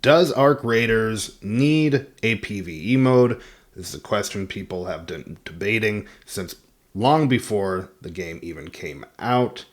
Does Arc Raiders need a PvE mode? This is a question people have been debating since long before the game even came out.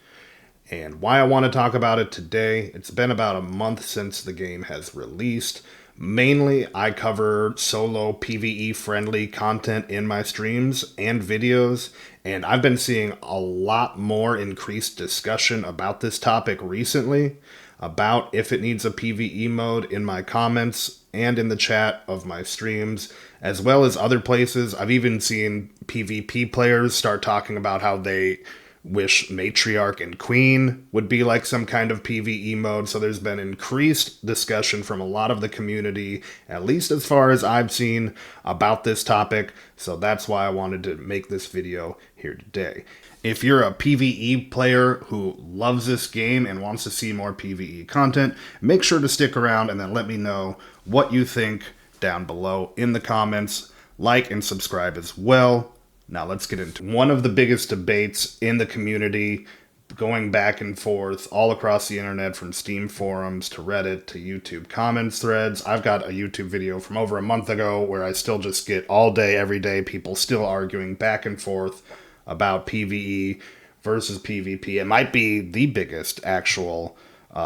And why I want to talk about it today, it's been about a month since the game has released. Mainly, I cover solo PvE friendly content in my streams and videos, and I've been seeing a lot more increased discussion about this topic recently, about if it needs a PvE mode in my comments and in the chat of my streams, as well as other places. I've even seen PvP players start talking about how they wish Matriarch and Queen would be like some kind of PvE mode. So there's been increased discussion from a lot of the community, at least as far as I've seen, about this topic. So that's why I wanted to make this video here today. If you're a PvE player who loves this game and wants to see more PvE content, make sure to stick around and then let me know what you think down below in the comments. Like and subscribe as well. Now let's get into one of the biggest debates in the community, going back and forth all across the internet, from Steam forums to Reddit to YouTube comments threads. I've got a YouTube video from over a month ago where I still just get all day, every day, people still arguing back and forth about PvE versus PvP. It might be the biggest actual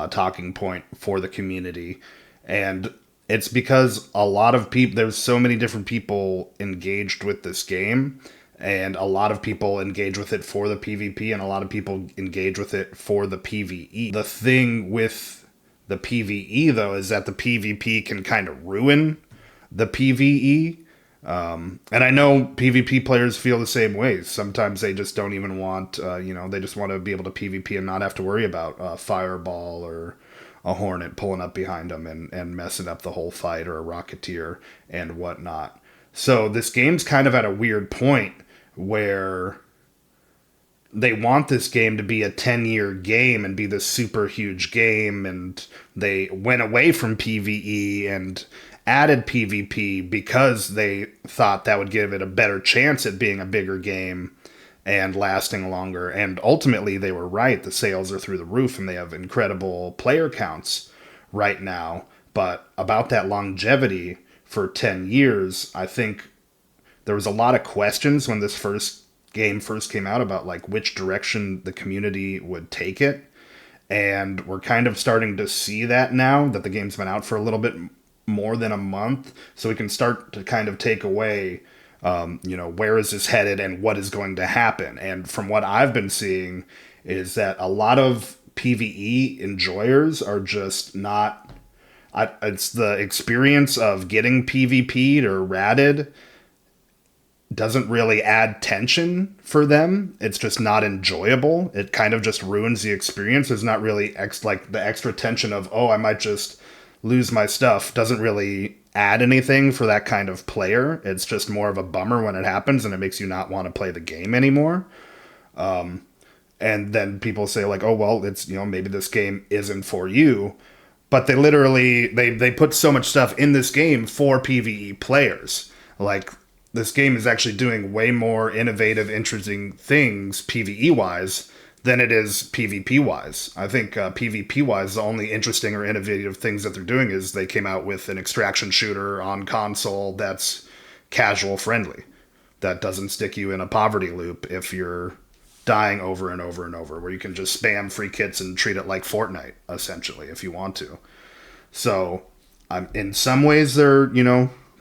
talking point for the community. And it's because a lot of people, there's so many different people engaged with this game. And a lot of people engage with it for the PvP, and a lot of people engage with it for the PvE. The thing with the PvE, though, is that the PvP can kind of ruin the PvE. And I know PvP players feel the same way. Sometimes they just don't even want, they just want to be able to PvP and not have to worry about a fireball or a hornet pulling up behind them and messing up the whole fight, or a rocketeer and whatnot. So this game's kind of at a weird point where they want this game to be a 10-year game and be this super huge game, and they went away from PvE and added PvP because they thought that would give it a better chance at being a bigger game and lasting longer. And ultimately they were right. The sales are through the roof and they have incredible player counts right now. But about that longevity for 10 years, I think there was a lot of questions when this game first came out about like which direction the community would take it. And we're kind of starting to see that now that the game's been out for a little bit more than a month. So we can start to kind of take away, where is this headed and what is going to happen. And from what I've been seeing is that a lot of PvE enjoyers are just not, it's the experience of getting PvP'd or ratted doesn't really add tension for them. It's just not enjoyable. It kind of just ruins the experience. There's not really the extra tension of, oh, I might just lose my stuff. Doesn't really add anything for that kind of player. It's just more of a bummer when it happens, and it makes you not want to play the game anymore. And then people say like, oh, well, it's, maybe this game isn't for you. But they literally, they put so much stuff in this game for PvE players. Like, this game is actually doing way more innovative, interesting things PvE-wise than it is PvP-wise. I think PvP-wise, the only interesting or innovative things that they're doing is they came out with an extraction shooter on console that's casual-friendly, that doesn't stick you in a poverty loop if you're dying over and over and over, where you can just spam free kits and treat it like Fortnite, essentially, if you want to. So, in some ways, they're,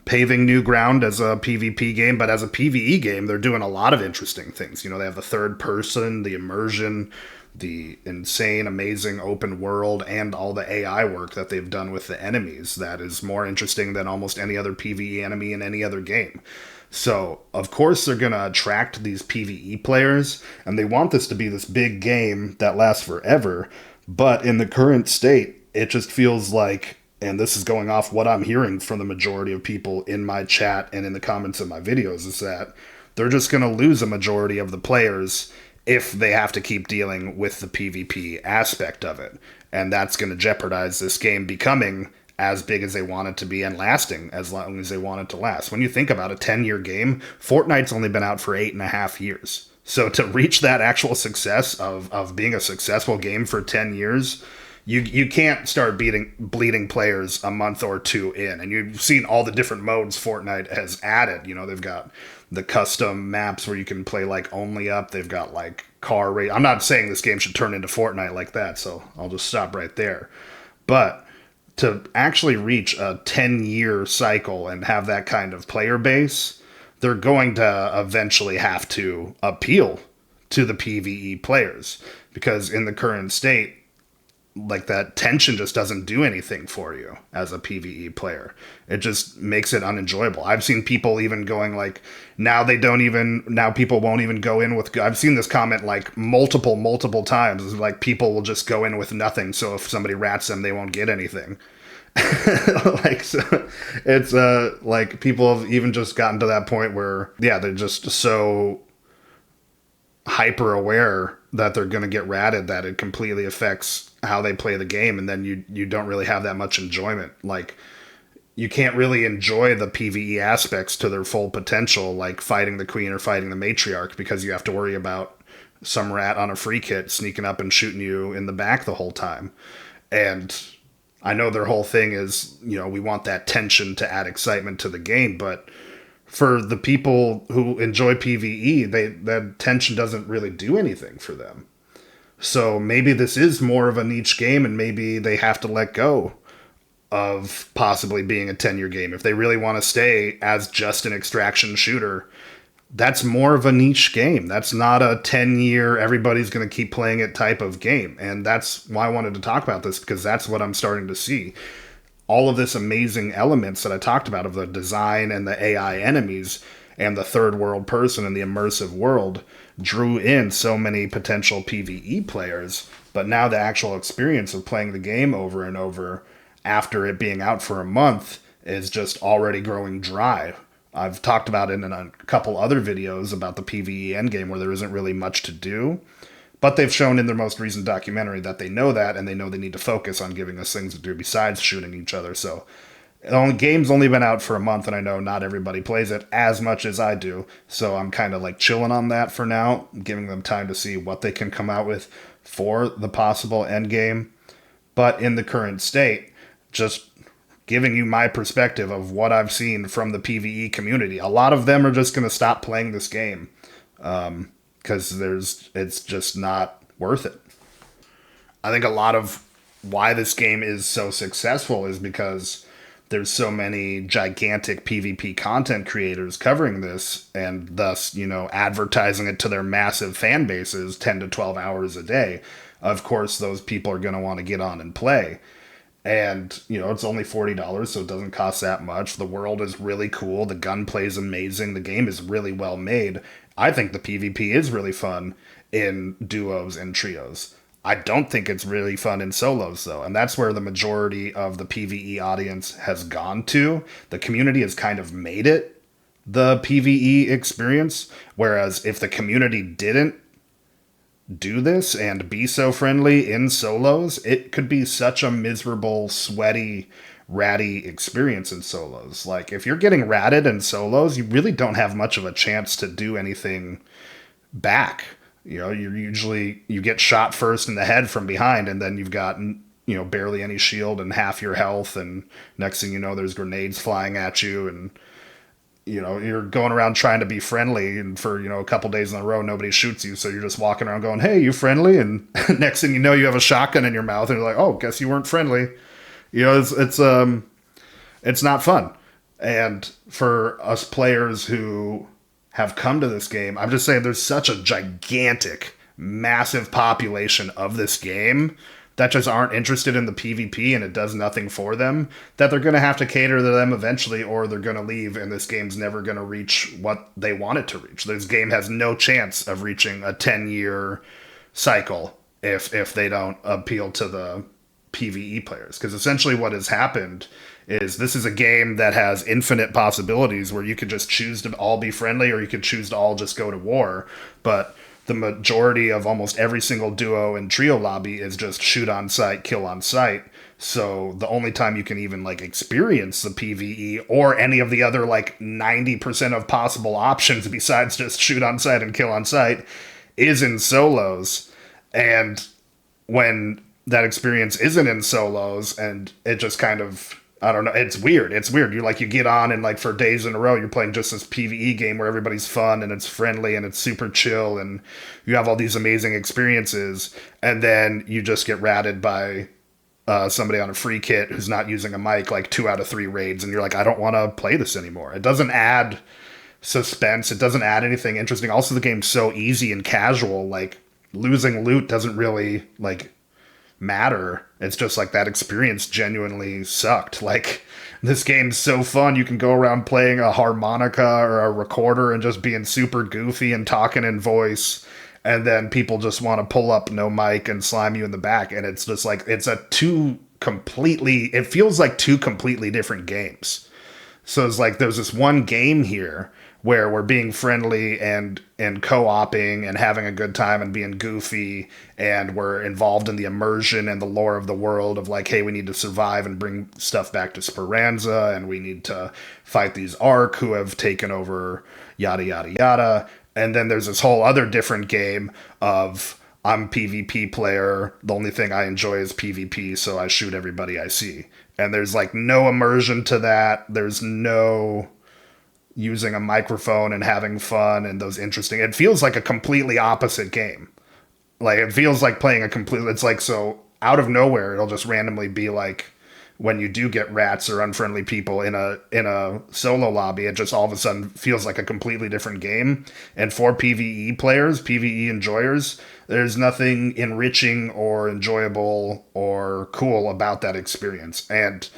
paving new ground as a PvP game, but as a PvE game, they're doing a lot of interesting things. They have the third person, the immersion, the insane, amazing open world, and all the AI work that they've done with the enemies that is more interesting than almost any other PvE enemy in any other game. So, of course, they're going to attract these PvE players, and they want this to be this big game that lasts forever, but in the current state, it just feels like, and this is going off what I'm hearing from the majority of people in my chat and in the comments of my videos, is that they're just going to lose a majority of the players if they have to keep dealing with the PvP aspect of it. And that's going to jeopardize this game becoming as big as they want it to be and lasting as long as they want it to last. When you think about a 10-year game, Fortnite's only been out for 8.5 years. So to reach that actual success of being a successful game for 10 years, you can't start bleeding players a month or two in, and you've seen all the different modes Fortnite has added. You know, they've got the custom maps where you can play like only up. They've got like car race. I'm not saying this game should turn into Fortnite like that, so I'll just stop right there. But to actually reach a 10-year cycle and have that kind of player base, they're going to eventually have to appeal to the PvE players, because in the current state, like, that tension just doesn't do anything for you as a PvE player. It just makes it unenjoyable. I've seen people even going like, now people won't even go in with, I've seen this comment like multiple times. It's like people will just go in with nothing. So if somebody rats them, they won't get anything. Like, so it's like people have even just gotten to that point where, yeah, they're just so hyper aware that they're going to get ratted that it completely affects how they play the game, and then you don't really have that much enjoyment. Like, you can't really enjoy the PvE aspects to their full potential, like fighting the queen or fighting the matriarch, because you have to worry about some rat on a free kit sneaking up and shooting you in the back the whole time. And I know their whole thing is, you know, we want that tension to add excitement to the game, but for the people who enjoy PvE, that tension doesn't really do anything for them. So maybe this is more of a niche game, and maybe they have to let go of possibly being a 10-year game. If they really want to stay as just an extraction shooter, that's more of a niche game. That's not a 10-year, everybody's going to keep playing it type of game. And that's why I wanted to talk about this, because that's what I'm starting to see. All of this amazing elements that I talked about of the design and the AI enemies and the third world person and the immersive world drew in so many potential PvE players. But now the actual experience of playing the game over and over after it being out for a month is just already growing dry. I've talked about it in a couple other videos about the PvE endgame where there isn't really much to do. But they've shown in their most recent documentary that they know that, and they know they need to focus on giving us things to do besides shooting each other. So the game's only been out for a month, and I know not everybody plays it as much as I do. So I'm kind of like chilling on that for now, giving them time to see what they can come out with for the possible end game. But in the current state, just giving you my perspective of what I've seen from the PvE community. A lot of them are just going to stop playing this game. Because it's just not worth it. I think a lot of why this game is so successful is because there's so many gigantic PvP content creators covering this, and thus, you know, advertising it to their massive fan bases 10 to 12 hours a day. Of course, those people are going to want to get on and play. And, you know, it's only $40, so it doesn't cost that much. The world is really cool. The gunplay is amazing. The game is really well made. I think the PvP is really fun in duos and trios. I don't think it's really fun in solos, though. And that's where the majority of the PvE audience has gone to. The community has kind of made it the PvE experience. Whereas if the community didn't do this and be so friendly in solos, it could be such a miserable, sweaty, ratty experience in solos. Like, if you're getting ratted in solos, you really don't have much of a chance to do anything back. You know, you get shot first in the head from behind, and then you've got, you know, barely any shield and half your health, and next thing you know, there's grenades flying at you, and, you know, you're going around trying to be friendly, and for, you know, a couple days in a row, nobody shoots you, so you're just walking around going, hey, you friendly? And next thing you know, you have a shotgun in your mouth, and you're like, oh, guess you weren't friendly. You know, it's not fun. And for us players who have come to this game, I'm just saying there's such a gigantic, massive population of this game that just aren't interested in the PvP, and it does nothing for them, that they're going to have to cater to them eventually, or they're going to leave, and this game's never going to reach what they want it to reach. This game has no chance of reaching a 10-year cycle if they don't appeal to the PvE players. Because essentially what has happened is this is a game that has infinite possibilities where you could just choose to all be friendly, or you could choose to all just go to war. But the majority of almost every single duo and trio lobby is just shoot on sight, kill on sight. So the only time you can even like experience the PvE or any of the other like 90% of possible options besides just shoot on sight and kill on sight is in solos. And when that experience isn't in solos, and it just kind of, I don't know, it's weird. It's weird. You like, you get on and like for days in a row you're playing just this PvE game where everybody's fun and it's friendly and it's super chill and you have all these amazing experiences, and then you just get ratted by somebody on a free kit who's not using a mic like 2 out of 3 raids, and you're like, I don't want to play this anymore. It doesn't add suspense. It doesn't add anything interesting. Also, the game's so easy and casual. Like, losing loot doesn't really like matter. It's just like that experience genuinely sucked. Like, this game's so fun. You can go around playing a harmonica or a recorder and just being super goofy and talking in voice, and then people just want to pull up no mic and slime you in the back, and it's just like, it's it feels like two completely different games. So it's like there's this one game here where we're being friendly and co-oping and having a good time and being goofy, and we're involved in the immersion and the lore of the world of like, hey, we need to survive and bring stuff back to Speranza, and we need to fight these Ark who have taken over, yada yada yada. And then there's this whole other different game of, I'm a PvP player, the only thing I enjoy is PvP, so I shoot everybody I see. And there's like no immersion to that. There's no using a microphone and having fun and those interesting, it feels like a completely opposite game. Like, it feels like playing it's like, so out of nowhere it'll just randomly be like, when you do get rats or unfriendly people in a solo lobby, it just all of a sudden feels like a completely different game. And for PvE players, PvE enjoyers, there's nothing enriching or enjoyable or cool about that experience. And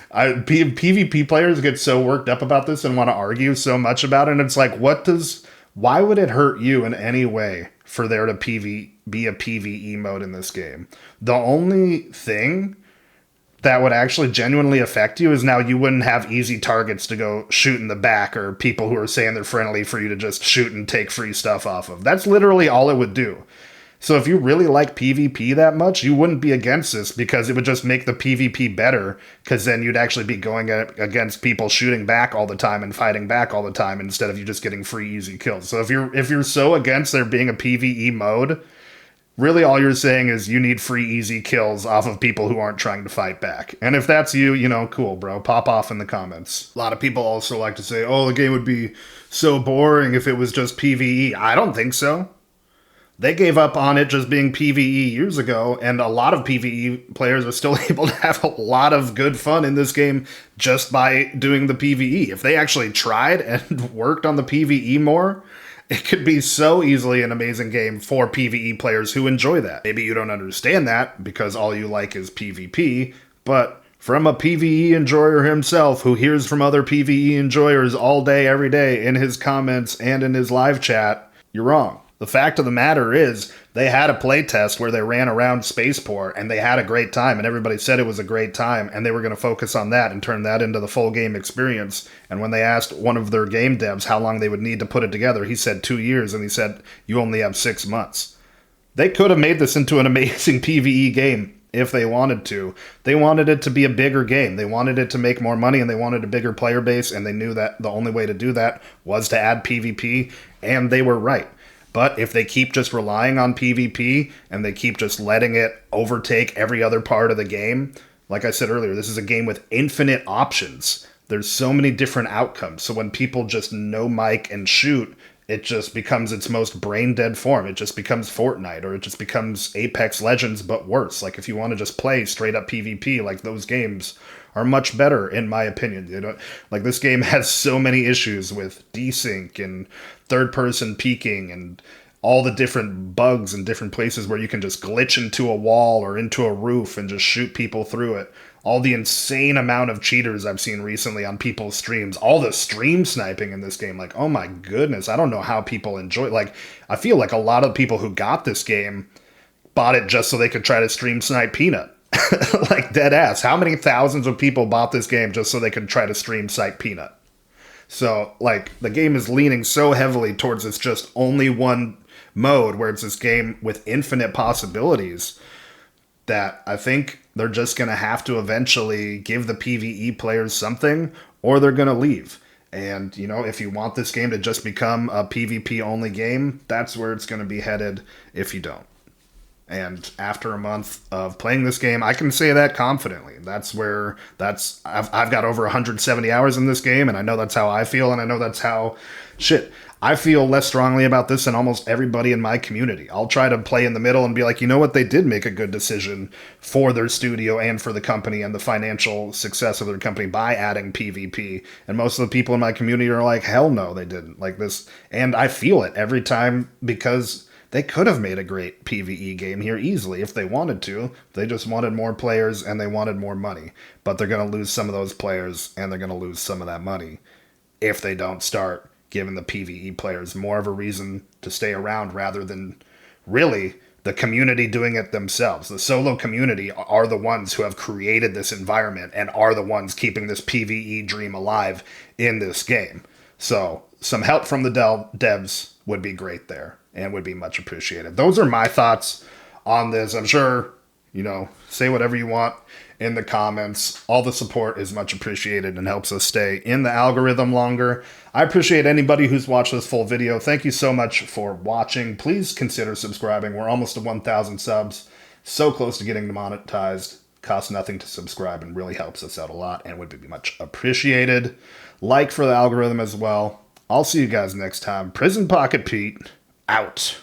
PvP players get so worked up about this and want to argue so much about it. And it's like, why would it hurt you in any way for there to be a PvE mode in this game? The only thing that would actually genuinely affect you is now you wouldn't have easy targets to go shoot in the back, or people who are saying they're friendly for you to just shoot and take free stuff off of. That's literally all it would do. So if you really like PvP that much, you wouldn't be against this, because it would just make the PvP better, because then you'd actually be going against people shooting back all the time and fighting back all the time, instead of you just getting free easy kills. So if you're so against there being a PvE mode, really all you're saying is you need free easy kills off of people who aren't trying to fight back. And if that's you, cool, bro. Pop off in the comments. A lot of people also like to say, oh, the game would be so boring if it was just PvE. I don't think so. They gave up on it just being PvE years ago, and a lot of PvE players are still able to have a lot of good fun in this game just by doing the PvE. If they actually tried and worked on the PvE more, it could be so easily an amazing game for PvE players who enjoy that. Maybe you don't understand that because all you like is PvP, but from a PvE enjoyer himself who hears from other PvE enjoyers all day, every day in his comments and in his live chat, you're wrong. The fact of the matter is, they had a playtest where they ran around Spaceport, and they had a great time, and everybody said it was a great time, and they were going to focus on that and turn that into the full game experience. And when they asked one of their game devs how long they would need to put it together, he said 2 years, and he said, you only have 6 months. They could have made this into an amazing PvE game if they wanted to. They wanted it to be a bigger game. They wanted it to make more money, and they wanted a bigger player base, and they knew that the only way to do that was to add PvP, and they were right. But if they keep just relying on PvP and they keep just letting it overtake every other part of the game, like I said earlier, this is a game with infinite options. There's so many different outcomes. So when people just no mic and shoot, it just becomes its most brain dead form. It just becomes Fortnite, or it just becomes Apex Legends, but worse. Like, if you want to just play straight up PvP, like, those games are much better, in my opinion. Like, this game has so many issues with desync and third-person peeking and all the different bugs and different places where you can just glitch into a wall or into a roof and just shoot people through it. All the insane amount of cheaters I've seen recently on people's streams. All the stream sniping in this game. Like, oh my goodness, I don't know how people enjoy it. Like, I feel like a lot of people who got this game bought it just so they could try to stream snipe Peanut. Like, dead ass. How many thousands of people bought this game just so they could try to stream snipe Peanut? So, like, the game is leaning so heavily towards it's just only one mode, where it's this game with infinite possibilities, that I think they're just going to have to eventually give the PvE players something, or they're going to leave. And, if you want this game to just become a PvP only game, that's where it's going to be headed if you don't. And after a month of playing this game, I can say that confidently. I've got over 170 hours in this game, and I know that's how I feel, and I know that's how I feel less strongly about this than almost everybody in my community. I'll try to play in the middle and be like, you know what, they did make a good decision for their studio and for the company and the financial success of their company by adding PvP. And most of the people in my community are like, hell no, they didn't. Like this, and I feel it every time because they could have made a great PvE game here easily if they wanted to. They just wanted more players and they wanted more money. But they're going to lose some of those players and they're going to lose some of that money if they don't start giving the PvE players more of a reason to stay around rather than really the community doing it themselves. The solo community are the ones who have created this environment and are the ones keeping this PvE dream alive in this game. So some help from the devs would be great there and would be much appreciated. Those are my thoughts on this. I'm sure, say whatever you want in the comments. All the support is much appreciated and helps us stay in the algorithm longer. I appreciate anybody who's watched this full video. Thank you so much for watching. Please consider subscribing. We're almost to 1,000 subs. So close to getting monetized. Costs nothing to subscribe and really helps us out a lot and would be much appreciated. Like for the algorithm as well. I'll see you guys next time. Prison Pocket Pete, out.